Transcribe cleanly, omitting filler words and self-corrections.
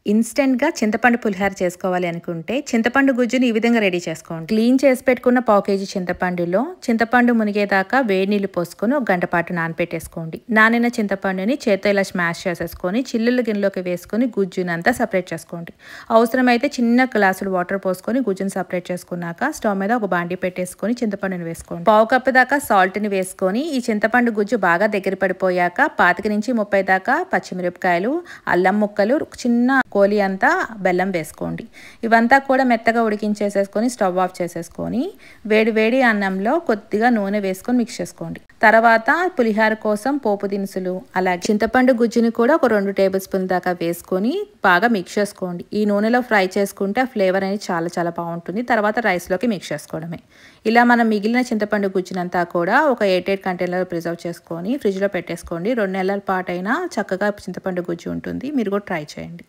ఇన్స్టెంట్‌గా చింతపండు పులిహోర చేసుకోవాలి అనుకుంటే, చింతపండు గుజ్జుని ఈ విధంగా రెడీ చేసుకోండి. క్లీన్ చేసి పెట్టుకున్న పావు కేజీ చింతపండులో, చింతపండు మునిగేదాకా వేడి నీళ్లు పోసుకొని ఒక గంట పాటు నానపెట్టేసుకోండి. నానిన చింతపండుని చేత్తో ఇలా స్మాష్ చేసేసుకొని, చిల్లుల గిన్నెలోకి వేసుకొని గుజ్జునంతా సపరేట్ చేసుకోండి. అవసరమైతే చిన్న గ్లాసులు వాటర్ పోసుకొని గుజ్జుని సపరేట్ చేసుకున్నాక, స్టవ్ మీద ఒక బాండీ పెట్టేసుకొని చింతపండుని వేసుకోండి. పావు కప్పు దాకా సాల్ట్‌ని వేసుకొని, ఈ చింతపండు గుజ్జు బాగా దగ్గర పడిపోయాక 25 నుంచి 30 దాకా పచ్చిమిరపకాయలు, అల్లం ముక్కలు, చిన్న కోలి అంతా బెల్లం వేసుకోండి. ఇవంతా కూడా మెత్తగా ఉడికించేసేసుకొని స్టవ్ ఆఫ్ చేసేసుకొని వేడి వేడి అన్నంలో కొద్దిగా నూనె వేసుకొని మిక్స్ చేసుకోండి. తర్వాత పులిహోర కోసం పోపు దినుసులు అలాగే చింతపండు గుజ్జుని కూడా ఒక 2 టేబుల్ స్పూన్ దాకా వేసుకొని బాగా మిక్స్ చేసుకోండి. ఈ నూనెలో ఫ్రై చేసుకుంటే ఆ ఫ్లేవర్ అనేది చాలా బాగుంటుంది. తర్వాత రైస్లోకి మిక్స్ చేసుకోవడమే. ఇలా మనం మిగిలిన చింతపండు గుజ్జునంతా కూడా ఒక ఎయిర్ కంటైనర్లో ప్రిజర్వ్ చేసుకొని ఫ్రిడ్జ్లో పెట్టేసుకోండి. 2 నెలల పాటైనా చక్కగా చింతపండు గుజ్జు ఉంటుంది. మీరు కూడా ట్రై చేయండి.